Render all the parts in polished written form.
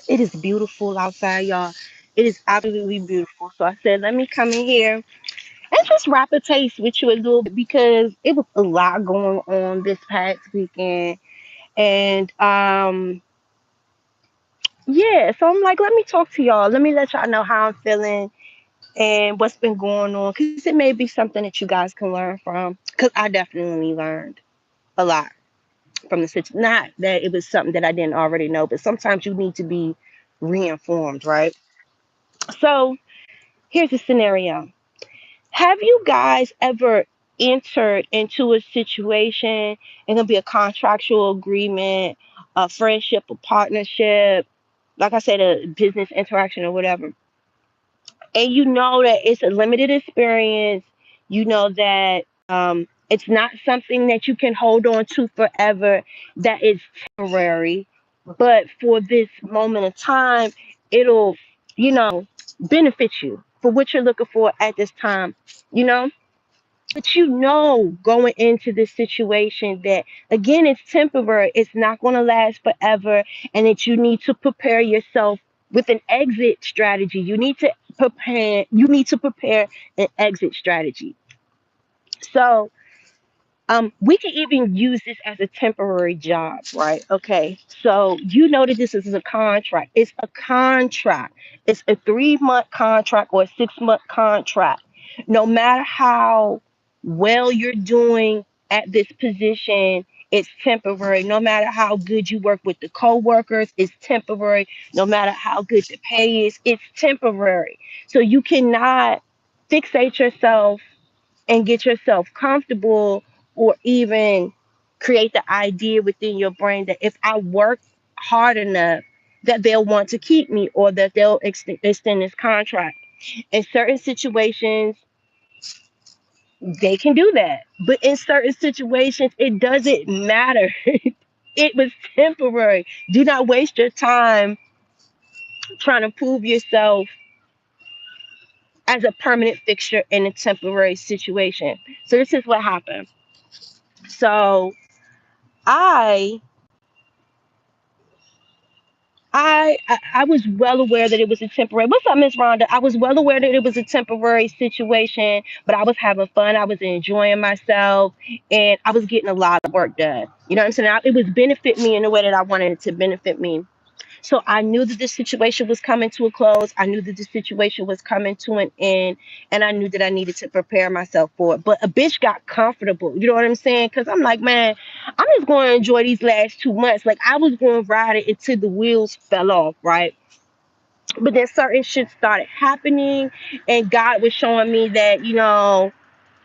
It is beautiful outside, y'all. It is absolutely beautiful. So I said, let me come in here and just rap a taste with you a little bit because it was a lot going on this past weekend. And yeah, so I'm like, let me talk to y'all. Let me let y'all know how I'm feeling and what's been going on because it may be something that you guys can learn from. Because I definitely learned a lot from the situation. Not that it was something that I didn't already know, but sometimes you need to be reinformed, right? So here's a scenario. Have you guys ever entered into a situation? It can be a contractual agreement, a friendship, a partnership, like I said, a business interaction or whatever. And you know that it's a limited experience. You know that it's not something that you can hold on to forever, that is temporary. But for this moment of time, it'll, you know, benefit you for what you're looking for at this time, you know? But you know, going into this situation that again, it's temporary, it's not going to last forever, and that you need to prepare yourself with an exit strategy. You need to prepare an exit strategy. So we can even use this as a temporary job, right? Okay. So you know that this is a contract. It's a contract. It's a 3 month contract or a 6 month contract. No matter how well you're doing at this position, it's temporary. No matter how good you work with the coworkers, it's temporary. No matter how good the pay is, it's temporary. So you cannot fixate yourself and get yourself comfortable or even create the idea within your brain that if I work hard enough that they'll want to keep me or that they'll extend this contract. In certain situations, they can do that. But in certain situations, it doesn't matter. It was temporary. Do not waste your time trying to prove yourself as a permanent fixture in a temporary situation. So this is what happened. So I I was well aware that it was a temporary. What's up, Miss Rhonda? I was well aware that it was a temporary situation, but I was having fun. I was enjoying myself, and I was getting a lot of work done. You know what I'm saying? It was benefit me in the way that I wanted it to benefit me. So I knew that this situation was coming to a close. I knew that the situation was coming to an end, and I knew that I needed to prepare myself for it. But a bitch got comfortable. You know what I'm saying? Because I'm like, man, I'm just going to enjoy these last 2 months. Like I was going to ride it until the wheels fell off, right? But then certain shit started happening, and God was showing me that,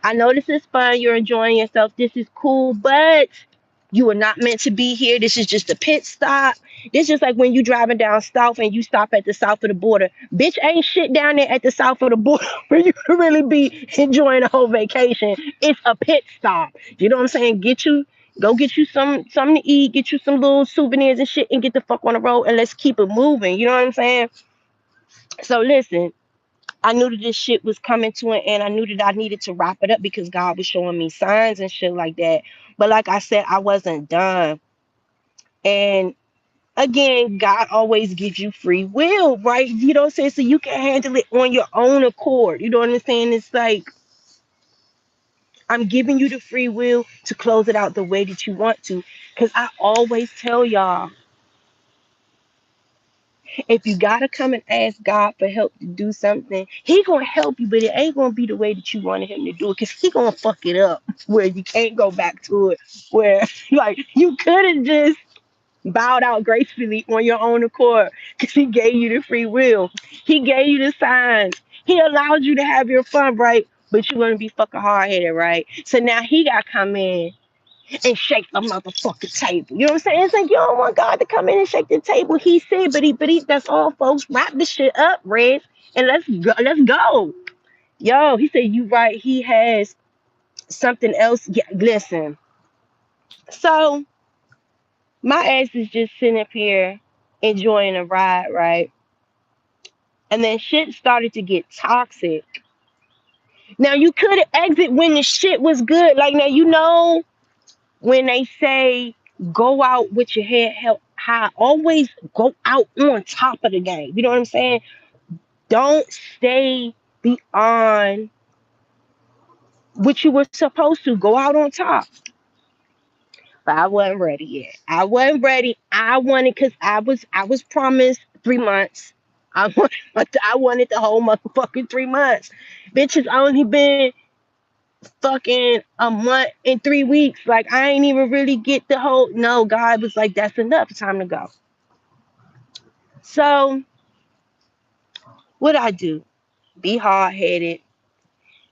I know this is fun. You're enjoying yourself. This is cool, but you are not meant to be here. This is just a pit stop. This is just like when you driving down south and you stop at the south of the border. Bitch, ain't shit down there at the south of the border for you to really be enjoying the whole vacation. It's a pit stop. You know what I'm saying? Go get you something to eat, get you some little souvenirs and shit, and get the fuck on the road and let's keep it moving. You know what I'm saying? So listen, I knew that this shit was coming to an end. I knew that I needed to wrap it up because God was showing me signs and shit like that. But like I said, I wasn't done. And again, God always gives you free will, right? You know what I'm saying? So you can handle it on your own accord. You know what I'm saying? It's like I'm giving you the free will to close it out the way that you want to. Because I always tell y'all, if you gotta come and ask God for help to do something, He gonna help you, but it ain't gonna be the way that you wanted Him to do it, cause He gonna fuck it up where you can't go back to it. Where like you could have just bowed out gracefully on your own accord, cause He gave you the free will. He gave you the signs. He allowed you to have your fun, right? But you're gonna be fucking hard headed, right? So now He got to come in and shake the motherfucking table. You know what I'm saying? It's like you don't want God to come in and shake the table. He said, but he that's all folks. Wrap this shit up, Reds, and let's go. Let's go. Yo, he said you right. He has something else. Yeah, listen. So my ass is just sitting up here enjoying a ride, right? And then shit started to get toxic. Now you could have exit when the shit was good. Like now when they say go out with your head held how I always go out on top of the game. You know what I'm saying? Don't stay beyond what you were supposed to. Go out on top. But I wasn't ready yet. I wasn't ready. I wanted because I was promised 3 months. I wanted the whole motherfucking 3 months. Bitch, it's only been fucking a month and 3 weeks. Like I ain't even really get the whole. No, God was like, that's enough. It's time to go. So what I do? Be hard headed.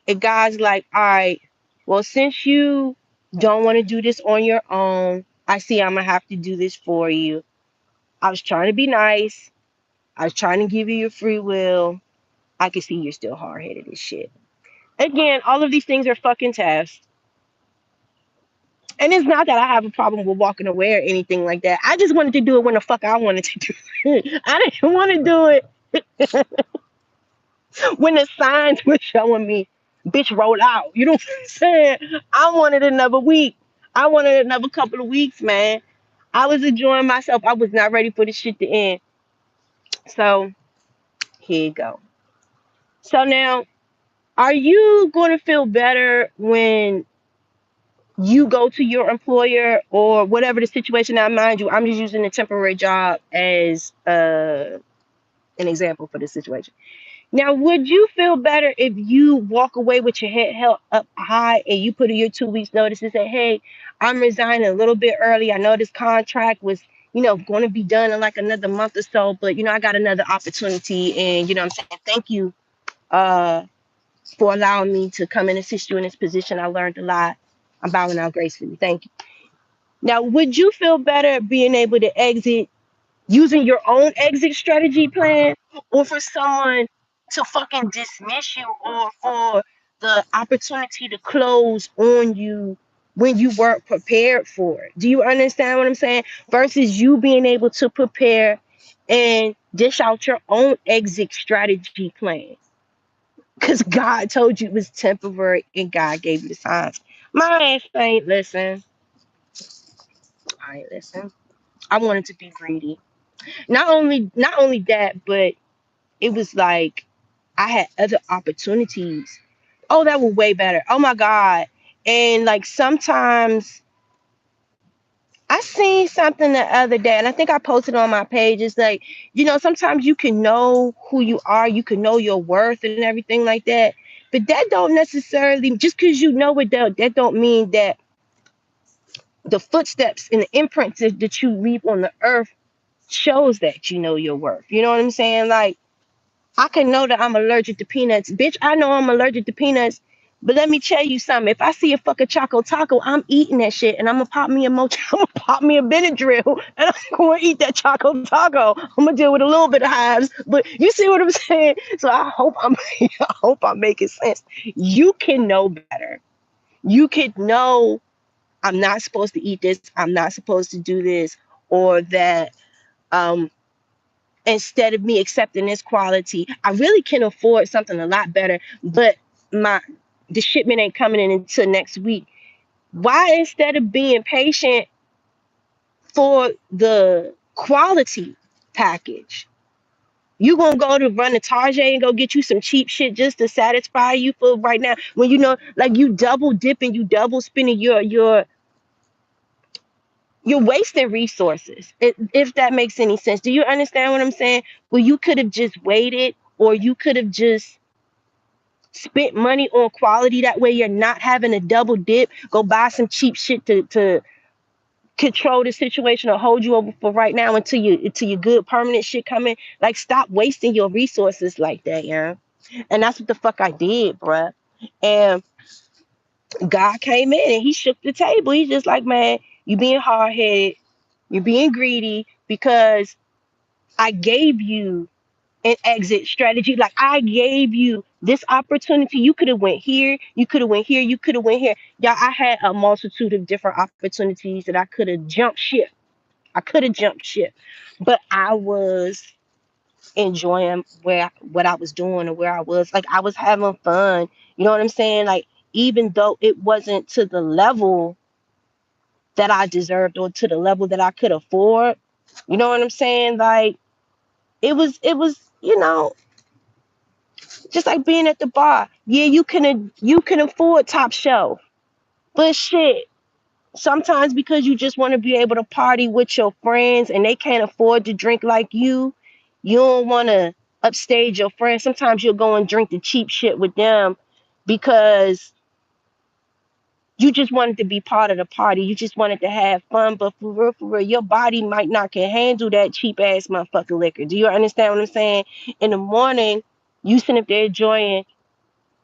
And God's like, all right, well, since you don't want to do this on your own, I see I'm gonna have to do this for you. I was trying to be nice. I was trying to give you your free will. I can see you're still hard headed as shit. Again, all of these things are fucking tests. And it's not that I have a problem with walking away or anything like that. I just wanted to do it when the fuck I wanted to do it. I didn't want to do it when the signs were showing me, bitch, roll out. You know what I'm saying? I wanted another week. I wanted another couple of weeks, man. I was enjoying myself. I was not ready for this shit to end. So here you go. So now, are you going to feel better when you go to your employer or whatever the situation? Now, mind you, I'm just using a temporary job as an example for this situation. Now, would you feel better if you walk away with your head held up high and you put in your 2 weeks notice and say, hey, I'm resigning a little bit early. I know this contract was, going to be done in like another month or so, but, I got another opportunity and, I'm saying thank you uh, for allowing me to come and assist you in this position. I learned a lot. I'm bowing out gracefully. Thank you. Now, would you feel better being able to exit using your own exit strategy plan, or for someone to fucking dismiss you, or for the opportunity to close on you when you weren't prepared for it? Do you understand what I'm saying? Versus you being able to prepare and dish out your own exit strategy plan. Because God told you it was temporary and God gave you the signs. My ass ain't listen. I ain't listen. I wanted to be greedy. Not only that, but it was like I had other opportunities. Oh, that was way better. Oh my God. And like sometimes I seen something the other day, and I think I posted on my page. It's like, sometimes you can know who you are, you can know your worth and everything like that. But that don't necessarily, just because you know it, that don't mean that the footsteps and the imprints that you leave on the earth shows that you know your worth. You know what I'm saying? Like, I can know that I'm allergic to peanuts. Bitch, I know I'm allergic to peanuts. But let me tell you something. If I see a fucking Choco Taco, I'm eating that shit. And I'm going to pop me a mocha. I'm going to pop me a Benadryl. And I'm going to eat that Choco Taco. I'm going to deal with a little bit of hives. But you see what I'm saying? So I hope I hope I'm making sense. You can know better. You can know I'm not supposed to eat this. I'm not supposed to do this. Or that um, instead of me accepting this quality, I really can afford something a lot better, but my the shipment ain't coming in until next week. Why, instead of being patient for the quality package, you gonna go to run to Target and go get you some cheap shit just to satisfy you for right now, when like you double dipping, you double spending you're wasting resources, if that makes any sense. Do you understand what I'm saying? Well, you could have just waited, or you could have just spent money on quality. That way you're not having a double dip. Go buy some cheap shit to control the situation or hold you over for right now until your good permanent shit come in. Like, stop wasting your resources like that, yeah. And that's what the fuck I did, bruh. And God came in and he shook the table. He's just like, man, you being hard headed, you're being greedy, because I gave you an exit strategy. Like, I gave you this opportunity. You could have went here, you could have went here, you could have went here. Y'all, I had a multitude of different opportunities that I could have jumped ship. I could have jumped ship, but I was enjoying what I was doing, or where I was. Like, I was having fun. You know what I'm saying? Like, even though it wasn't to the level that I deserved or to the level that I could afford, You know what I'm saying? Like it was, just like being at the bar. Yeah, you can afford top shelf, but shit. Sometimes because you just want to be able to party with your friends and they can't afford to drink like you don't want to upstage your friends. Sometimes you'll go and drink the cheap shit with them because you just wanted to be part of the party. You just wanted to have fun, but for real, your body might not can handle that cheap ass motherfucking liquor. Do you understand what I'm saying? In the morning, you sitting up there enjoying,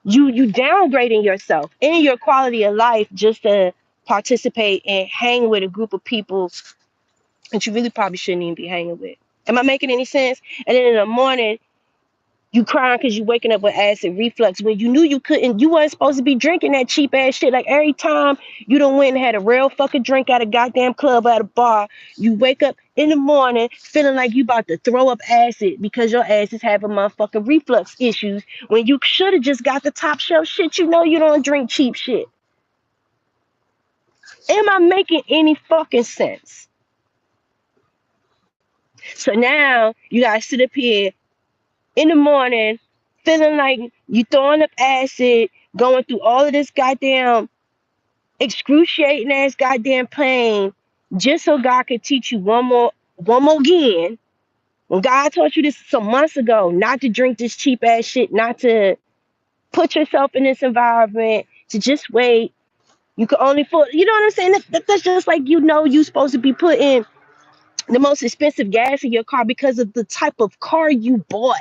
you downgrading yourself and your quality of life just to participate and hang with a group of people that you really probably shouldn't even be hanging with. Am I making any sense? And then in the morning, you crying because you waking up with acid reflux when you knew you couldn't, you weren't supposed to be drinking that cheap ass shit. Like every time you done went and had a real fucking drink at a goddamn club or at a bar, you wake up in the morning feeling like you about to throw up acid because your ass is having motherfucking reflux issues when you should have just got the top shelf shit. You know you don't drink cheap shit. Am I making any fucking sense? So now you gotta sit up here in the morning feeling like you throwing up acid, going through all of this goddamn excruciating ass goddamn pain just so God could teach you one more again. When God taught you this some months ago, not to drink this cheap ass shit, not to put yourself in this environment, to just wait. You can only afford, you know what I'm saying? That's just like you're supposed to be putting the most expensive gas in your car because of the type of car you bought.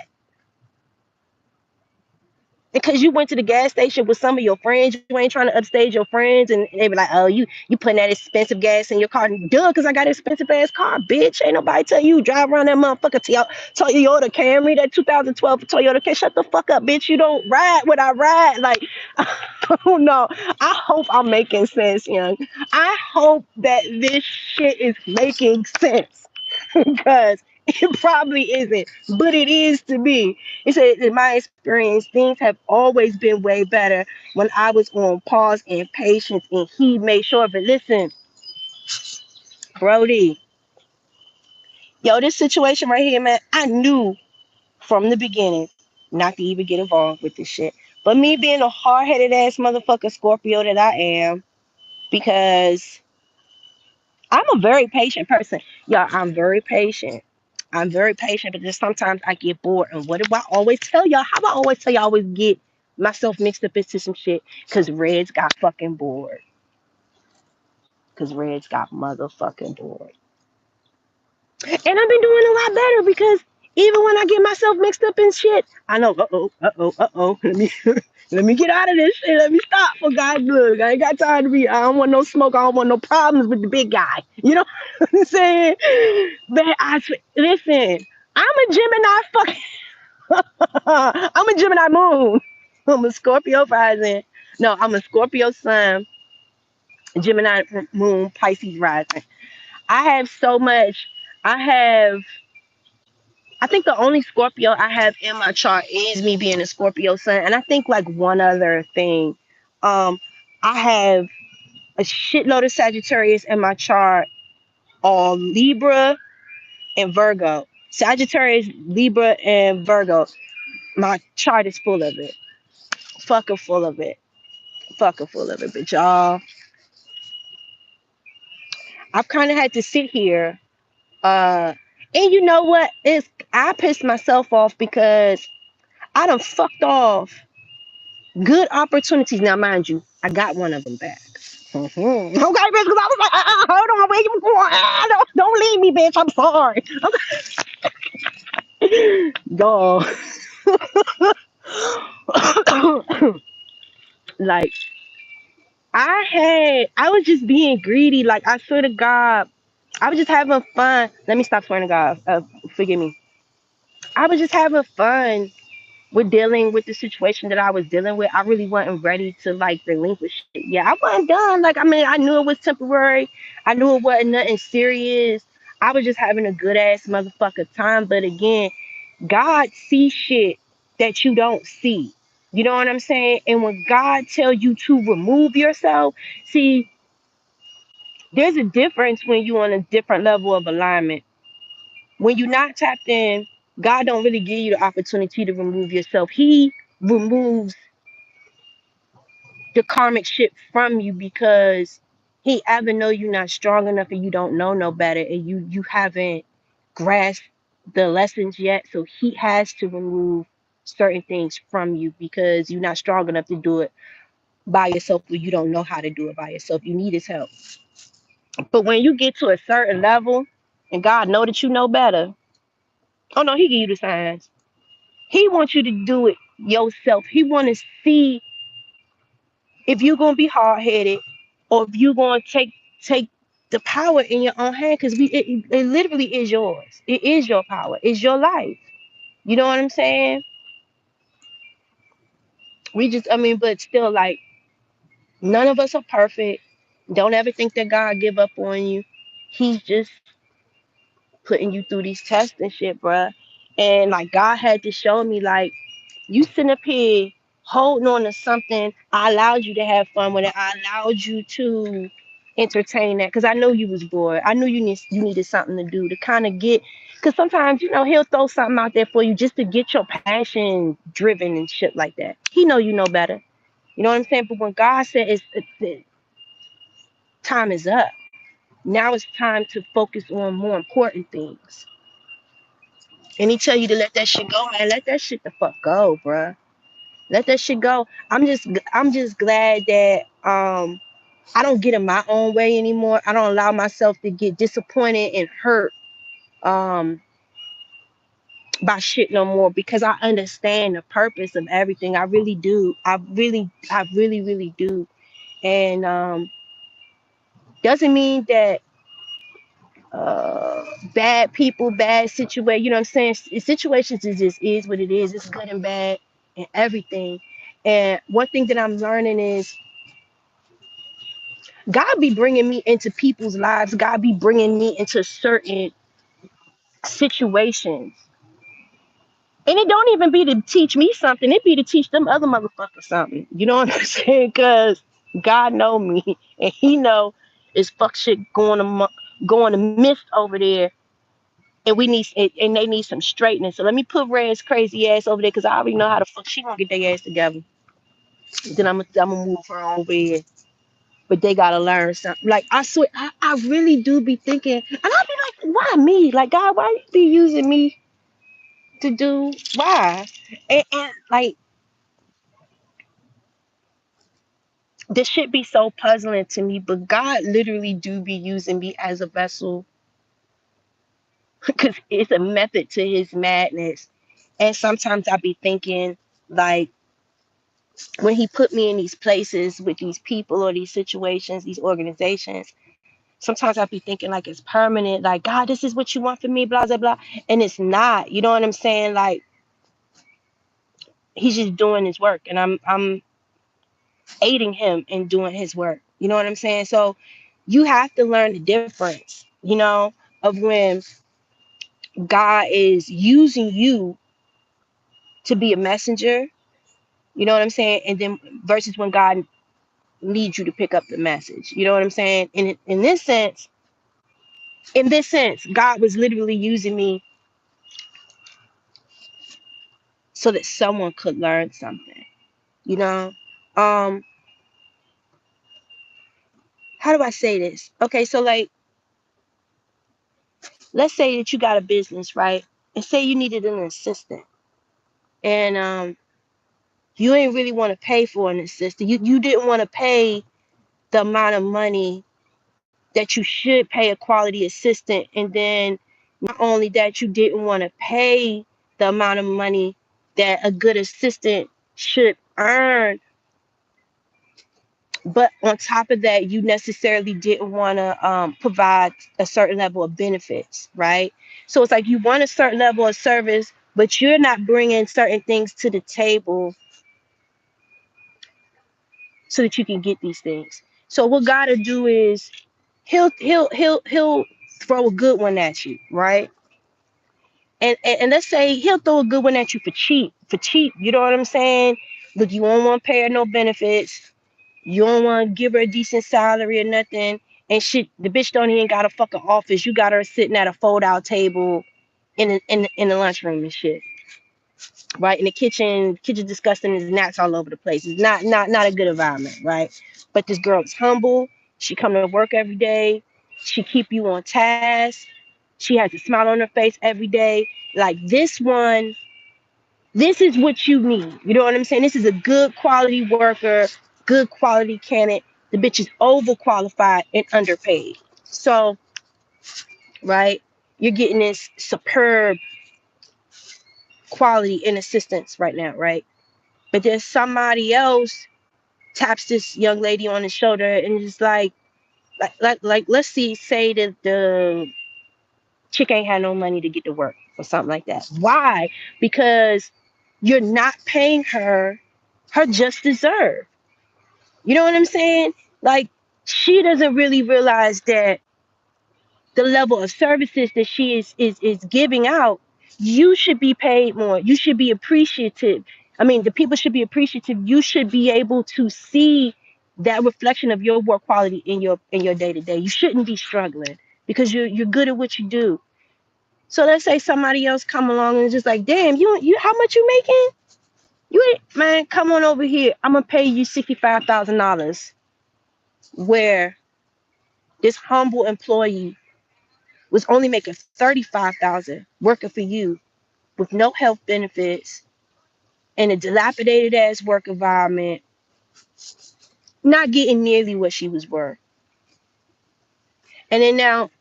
Because you went to the gas station with some of your friends, you ain't trying to upstage your friends, and they be like, "Oh, you putting that expensive gas in your car?" Duh, because I got an expensive ass car, bitch. Ain't nobody tell you drive around that motherfucker Toyota Camry, that 2012 Toyota Camry. Shut the fuck up, bitch. You don't ride what I ride. Like, I don't know. I hope I'm making sense, young. I hope that this shit is making sense because it probably isn't, but it is to me. It said, in my experience, things have always been way better when I was on pause and patience, and he made sure of it. Listen, Brody, yo, this situation right here, man, I knew from the beginning not to even get involved with this shit. But me being a hard headed ass motherfucker Scorpio that I am, because I'm a very patient person. Yeah, I'm very patient. I'm very patient, but just sometimes I get bored. And what do I always tell y'all? How I always tell y'all, I always get myself mixed up into some shit because Reds got fucking bored. Because Reds got motherfucking bored. And I've been doing a lot better because even when I get myself mixed up in shit, I know, uh oh. Let me get out of this shit. Let me stop for God's good. I ain't got time to be. I don't want no smoke. I don't want no problems with the big guy. You know what I'm saying? But listen, I'm a Gemini I'm a Gemini moon. I'm a Scorpio rising. No, I'm a Scorpio sun, Gemini moon, Pisces rising. I have so much. I have I think the only Scorpio I have in my chart is me being a Scorpio sun. And I think like one other thing. Um, I have a shitload of Sagittarius in my chart, all Libra and Virgo. Sagittarius, Libra, and Virgo. My chart is full of it. Fucking full of it. Fucking full of it. But y'all, I've kind of had to sit here. And you know what? I pissed myself off because I done fucked off good opportunities. Now, mind you, I got one of them back. Okay, bitch, because I was like, hold on, where you going? Don't leave me, bitch. I'm sorry. Dog. Like, I was just being greedy. Like, I swear to God, I was just having fun. Let me stop swearing to God. Forgive me. I was just having fun with dealing with the situation that I was dealing with. I really wasn't ready to like relinquish it. Yeah, I wasn't done. Like, I mean, I knew it was temporary. I knew it wasn't nothing serious. I was just having a good ass motherfucker time. But again, God sees shit that you don't see. You know what I'm saying? And when God tell you to remove yourself, see, there's a difference when you're on a different level of alignment. When you're not tapped in, God don't really give you the opportunity to remove yourself. He removes the karmic shit from you because he ever know you're not strong enough and you don't know no better and you haven't grasped the lessons yet. So he has to remove certain things from you because you're not strong enough to do it by yourself or you don't know how to do it by yourself. You need his help. But when you get to a certain level and God know that you know better, oh no, he give you the signs. He wants you to do it yourself. He want to see if you're gonna be hard headed or if you're gonna take the power in your own hand because it literally is yours. It is your power. It's your life. You know what I'm saying? We just I mean, but still like none of us are perfect. Don't ever think that God give up on you. He's just putting you through these tests and shit, bruh. And like God had to show me like you sitting up here holding on to something. I allowed you to have fun with it. I allowed you to entertain that because I know you was bored. I knew you needed something to do to kind of get. Because sometimes he'll throw something out there for you just to get your passion driven and shit like that. He know you know better. You know what I'm saying? But when God said the time is up, now it's time to focus on more important things. And he tell you to let that shit go, man. Let that shit the fuck go, bruh. Let that shit go. I'm just glad that I don't get in my own way anymore. I don't allow myself to get disappointed and hurt um by shit no more because I understand the purpose of everything. I really do. I really do. And doesn't mean that uh bad people, bad situation, you know what I'm saying? Situations is what it is. It's good and bad and everything. And one thing that I'm learning is God be bringing me into people's lives. God be bringing me into certain situations. And it don't even be to teach me something. It be to teach them other motherfuckers something. You know what I'm saying? Because God know me. And he know it's fuck shit going to mist over there. And and they need some straightening. So let me put Red's crazy ass over there because I already know how the fuck she gonna get their ass together. Then I'm gonna move her over here. But they gotta learn something. Like I swear, I really do be thinking, and I be like, why me? Like God, why you be using me to do? Why? And like this shit be so puzzling to me. But God literally do be using me as a vessel because it's a method to His madness. And sometimes I be thinking like when He put me in these places with these people or these situations, these organizations. Sometimes I'll be thinking like it's permanent, like God, this is what you want from me, blah blah blah, and it's not. You know what I'm saying? Like he's just doing his work, and I'm aiding him in doing his work. You know what I'm saying? So you have to learn the difference, of when God is using you to be a messenger. You know what I'm saying? And then versus when God needs you to pick up the message. You know what I'm saying? In this sense, God was literally using me so that someone could learn something, you know um how do I say this? Okay, so like let's say that you got a business, right? And say you needed an assistant, and you ain't really want to pay for an assistant. You didn't want to pay the amount of money that you should pay a quality assistant, and then not only that, you didn't want to pay the amount of money that a good assistant should earn. But on top of that, you necessarily didn't want to provide a certain level of benefits, right? So it's like you want a certain level of service, but you're not bringing certain things to the table so that you can get these things. So what God will do is he'll throw a good one at you, right? And let's say he'll throw a good one at you for cheap. You know what I'm saying? Look, you don't want to pay her no benefits. You don't want to give her a decent salary or nothing. And shit, the bitch don't even got a fucking office. You got her sitting at a fold out table in the lunchroom and shit, right? In the kitchen disgusting, there's gnats all over the place. It's not a good environment, right? But this girl is humble. She come to work every day. She keep you on task. She has a smile on her face every day. Like this one, this is what you need. You know what I'm saying? This is a good quality worker, good quality candidate. The bitch is overqualified and underpaid. So, right, you're getting this superb quality in assistance right now, right? But then somebody else taps this young lady on the shoulder and is like let's see, say that the chick ain't had no money to get to work or something like that. Why? Because you're not paying her just deserve. You know what I'm saying? Like she doesn't really realize that the level of services that she is giving out, you should be paid more. You should be appreciative. I mean, the people should be appreciative. You should be able to see that reflection of your work quality in your day to day. You shouldn't be struggling because you're good at what you do. So let's say somebody else come along and it's just like, damn, you how much you making? You ain't man, come on over here. I'm gonna pay you $65,000. Where this humble employee was only making 35,000 working for you with no health benefits in a dilapidated ass work environment, not getting nearly what she was worth. And then now,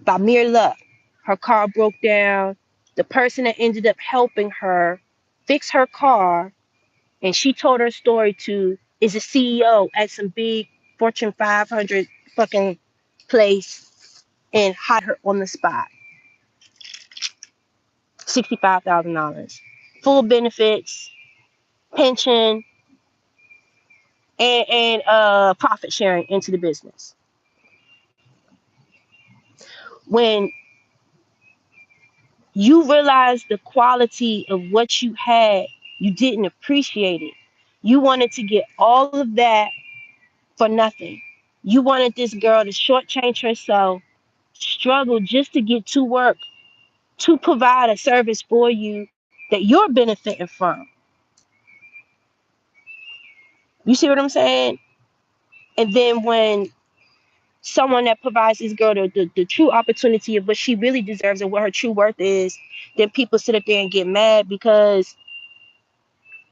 by mere luck, her car broke down. The person that ended up helping her fix her car, and she told her story to, is a CEO at some big Fortune 500 fucking place and hired her on the spot. $65,000, full benefits, pension, and profit sharing into the business. When you realize the quality of what you had, you didn't appreciate it. You wanted to get all of that for nothing. You wanted this girl to shortchange herself, struggle just to get to work, to provide a service for you that you're benefiting from. You see what I'm saying? And then when someone that provides this girl the true opportunity of what she really deserves and what her true worth is, then people sit up there and get mad because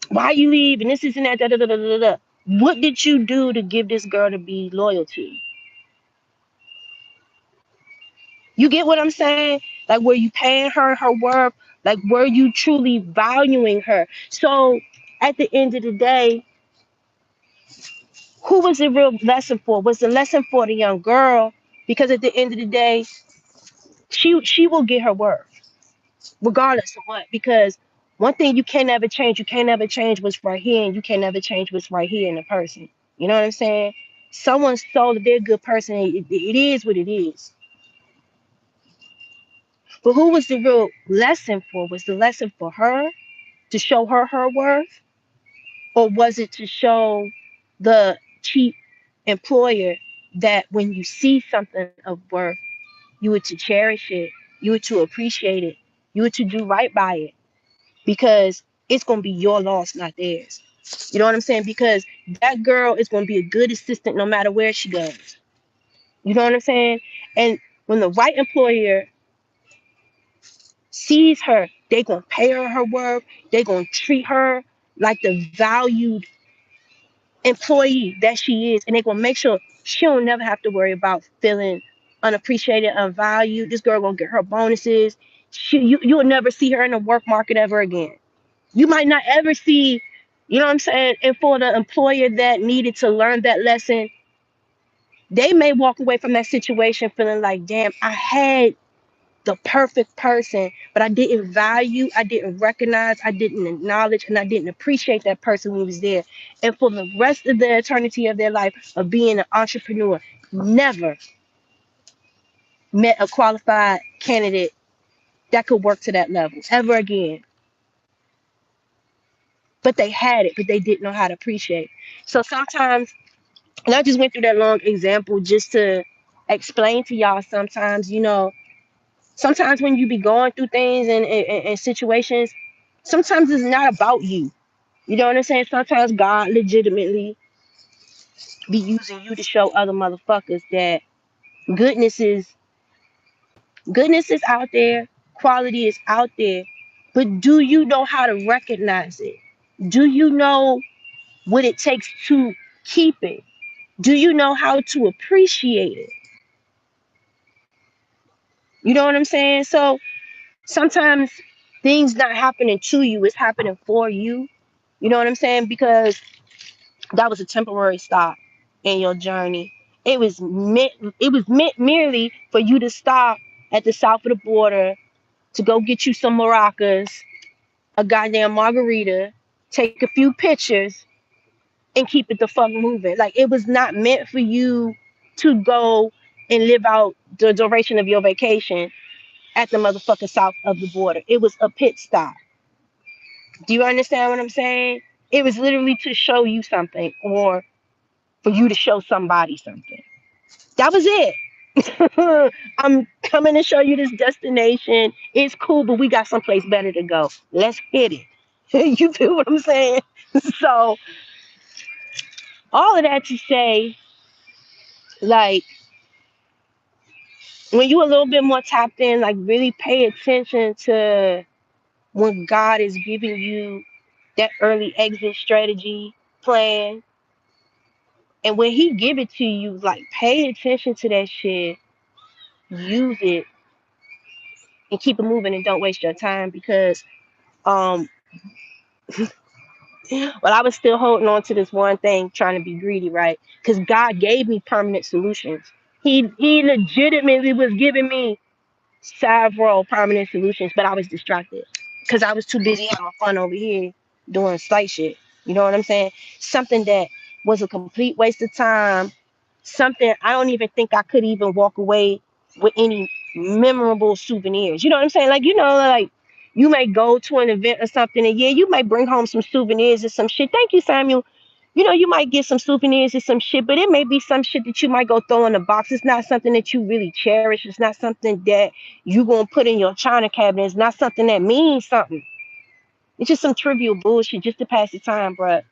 why you leave and this isn't that da, da, da, da, da, da. What did you do to give this girl to be loyal to? You get what I'm saying? Like, were you paying her worth? Like, were you truly valuing her? So at the end of the day, who was the real lesson for? Was the lesson for the young girl? Because at the end of the day, she will get her worth regardless of what. Because one thing you can't never change what's right here, and you can't never change what's right here in a person. You know what I'm saying? Someone's told that they're a good person. It is what it is. But who was the real lesson for? Was the lesson for her to show her worth, or was it to show the cheap employer that when you see something of worth, you were to cherish it, you were to appreciate it, you were to do right by it? Because it's going to be your loss, not theirs. You know what I'm saying? Because that girl is going to be a good assistant no matter where she goes. You know what I'm saying? And when the right employer sees her, they're going to pay her worth. They're going to treat her like the valued employee that she is. And they're going to make sure she don't never have to worry about feeling unappreciated, unvalued. This girl going to get her bonuses. You'll never see her in the work market ever again. You might not ever see, you know what I'm saying? And for the employer that needed to learn that lesson, they may walk away from that situation feeling like, damn, I had the perfect person, but I didn't value, I didn't recognize, I didn't acknowledge, and I didn't appreciate that person who was there. And for the rest of the eternity of their life of being an entrepreneur, never met a qualified candidate that could work to that level ever again. But they had it, but they didn't know how to appreciate. So sometimes, and I just went through that long example just to explain to y'all sometimes, you know, Sometimes when you be going through things and situations, sometimes it's not about you. You know what I'm saying? Sometimes God legitimately be using you to show other motherfuckers that goodness is goodness is out there, quality is out there. But do you know how to recognize it? Do you know what it takes to keep it? Do you know how to appreciate it? You know what I'm saying? So sometimes things not happening to you, it's happening for you. You know what I'm saying? Because that was a temporary stop in your journey. It was meant merely for you to stop at the south of the border to go get you some maracas, a goddamn margarita, take a few pictures, and keep it the fuck moving. Like it was not meant for you to go and live out the duration of your vacation at the motherfucking south of the border. It was a pit stop. Do you understand what I'm saying? It was literally to show you something or for you to show somebody something. That was it. I'm coming to show you this destination. It's cool, but we got someplace better to go. Let's hit it. You feel what I'm saying? So, all of that to say, like, when you a little bit more tapped in, like, really pay attention to when God is giving you that early exit strategy plan. And when He give it to you, like, pay attention to that shit, use it, and keep it moving and don't waste your time because um but I was still holding on to this one thing, trying to be greedy, right? Because God gave me permanent solutions. He legitimately was giving me several permanent solutions, but I was distracted because I was too busy having fun over here doing slight shit. You know what I'm saying? Something that was a complete waste of time. Something I don't even think I could even walk away with any memorable souvenirs. You know what I'm saying? Like, like you may go to an event or something, and yeah, you might bring home some souvenirs or some shit. Thank you, Samuel. You might get some souvenirs or some shit, but it may be some shit that you might go throw in a box. It's not something that you really cherish. It's not something that you gonna put in your china cabinet. It's not something that means something. It's just some trivial bullshit just to pass the time, bruh.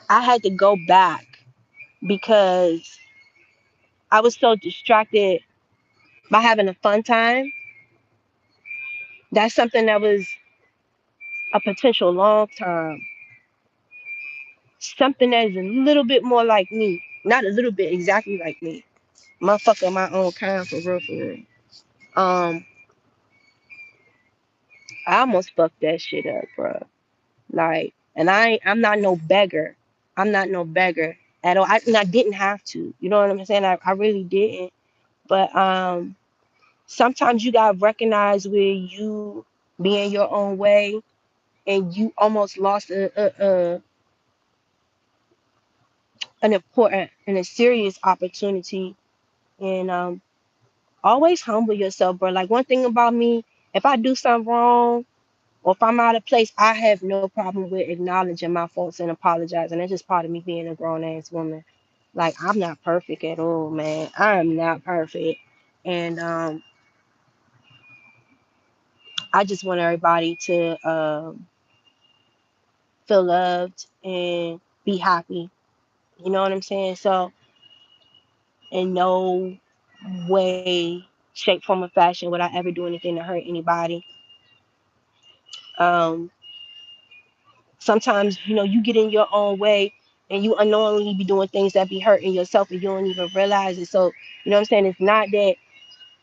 I had to go back because I was so distracted by having a fun time. That's something that was a potential long term. Something that is a little bit more like me. Not a little bit, exactly like me. Motherfucker, my own kind, for real, for real. Um, I almost fucked that shit up, bro. Like, and I'm not no beggar. I'm not no beggar at all. And I didn't have to. You know what I'm saying? I really didn't. But sometimes you gotta recognize where you being your own way, and you almost lost an important and a serious opportunity. And always humble yourself, bro. Like one thing about me, if I do something wrong or if I'm out of place, I have no problem with acknowledging my faults and apologizing. That's just part of me being a grown ass woman. Like I'm not perfect at all, man. I am not perfect. And I just want everybody to feel loved and be happy. You know what I'm saying? So in no way, shape, form, or fashion would I ever do anything to hurt anybody. Um, Sometimes, you get in your own way and you unknowingly be doing things that be hurting yourself and you don't even realize it. So, you know what I'm saying? It's not that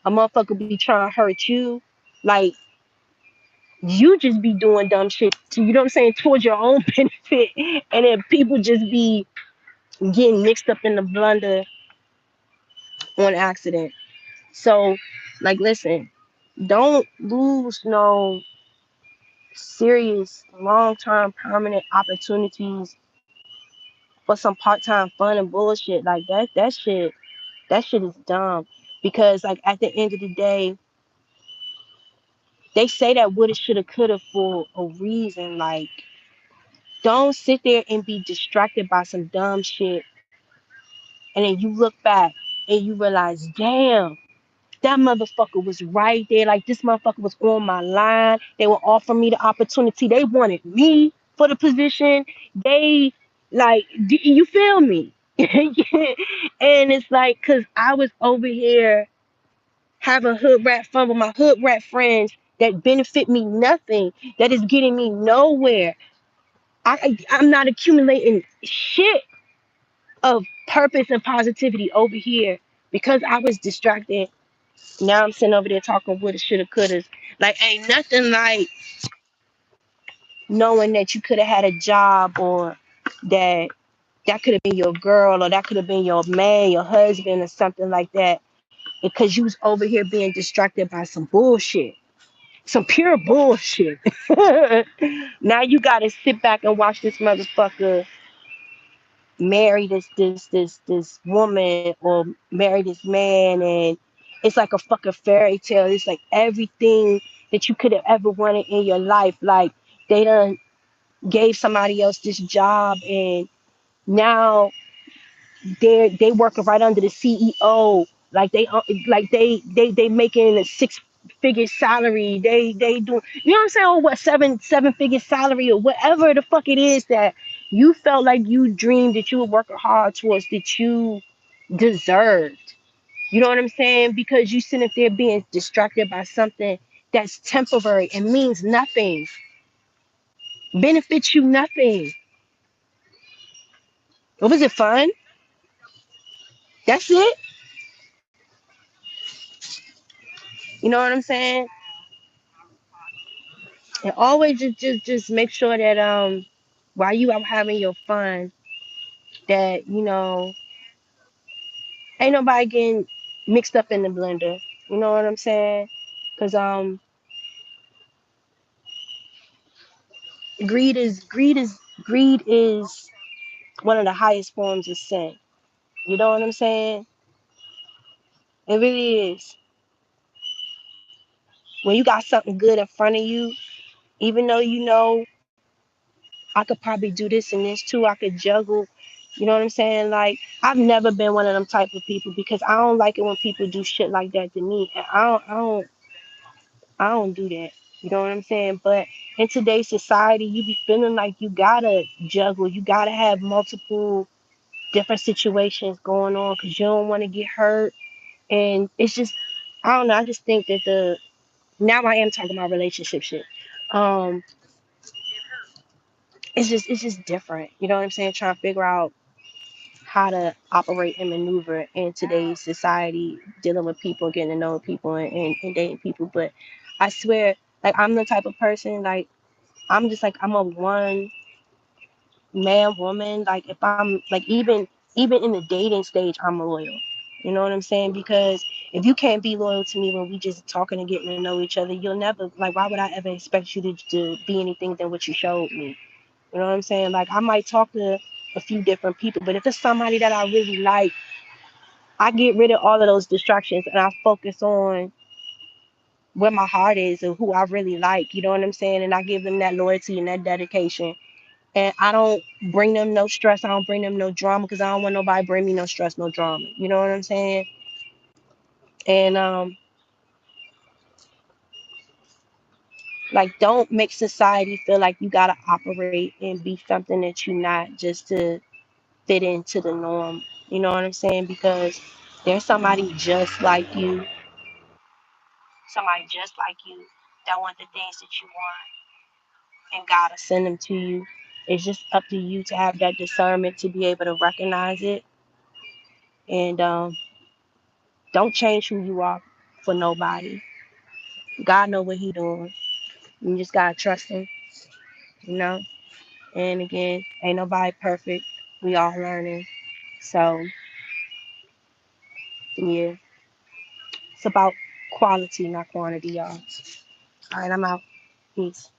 a motherfucker be trying to hurt you. Like, you just be doing dumb shit, you know what I'm saying, towards your own benefit. And then people just be getting mixed up in the blunder on accident. So, like, listen, don't lose no serious, long term, permanent opportunities for some part time fun and bullshit. Like that shit is dumb. Because like at the end of the day, they say that woulda, shoulda, coulda for a reason. Like, don't sit there and be distracted by some dumb shit, and then you look back and you realize, damn. That motherfucker was right there. Like this motherfucker was on my line. They were offering me the opportunity. They wanted me for the position. They like, you feel me? And it's like, cause I was over here having hood rat fun with my hood rat friends that benefit me nothing. That is getting me nowhere. I'm not accumulating shit of purpose and positivity over here because I was distracted. Now I'm sitting over there talking woulda, shoulda, couldas. Like, ain't nothing like knowing that you could have had a job, or that could have been your girl, or that could have been your man, your husband, or something like that. Because you was over here being distracted by some bullshit, some pure bullshit. Now you gotta sit back and watch this motherfucker marry this woman, or marry this man, and it's like a fucking fairy tale. It's like everything that you could have ever wanted in your life. Like, they done gave somebody else this job, and now they working right under the CEO. Like they making a six-figure salary. They do, you know what I'm saying? Or what, seven-figure salary, or whatever the fuck it is that you felt like you dreamed that you were working hard towards, that you deserved. You know what I'm saying? Because you sitting there being distracted by something that's temporary and means nothing, benefits you nothing. What was it, fun? That's it. You know what I'm saying? And always just make sure that while you out having your fun, that ain't nobody getting mixed up in the blender. You know what I'm saying? Cause greed is one of the highest forms of sin. You know what I'm saying? It really is. When you got something good in front of you, even though I could probably do this and this too, I could juggle. You know what I'm saying? Like, I've never been one of them type of people, because I don't like it when people do shit like that to me. And I don't do that. You know what I'm saying? But in today's society, you be feeling like you gotta juggle. You gotta have multiple different situations going on because you don't want to get hurt. And it's just, I don't know. I just think that now I am talking about relationship shit. Um, it's just different. You know what I'm saying? Trying to figure out how to operate and maneuver in today's society, dealing with people, getting to know people, and dating people. But I swear, like, I'm the type of person, like, I'm just like, I'm a one man woman. Like, if I'm like, even in the dating stage, I'm loyal. You know what I'm saying? Because if you can't be loyal to me when we just talking and getting to know each other, you'll never, like, why would I ever expect you to be anything than what you showed me? You know what I'm saying? Like, I might talk to a few different people, but if it's somebody that I really like, I get rid of all of those distractions and I focus on where my heart is and who I really like. You know what I'm saying? And I give them that loyalty and that dedication. And I don't bring them no stress. I don't bring them no drama, because I don't want nobody bring me no stress, no drama. You know what I'm saying? And like, don't make society feel like you gotta operate and be something that you're not, just to fit into the norm. You know what I'm saying? Because there's somebody just like you that want the things that you want, and God will send them to you. It's just up to you to have that discernment to be able to recognize it, and don't change who you are for nobody. God know what He doing. You just gotta trust Him, you know. And again, ain't nobody perfect. We all learning. So yeah, it's about quality, not quantity, y'all. All right, I'm out. Peace.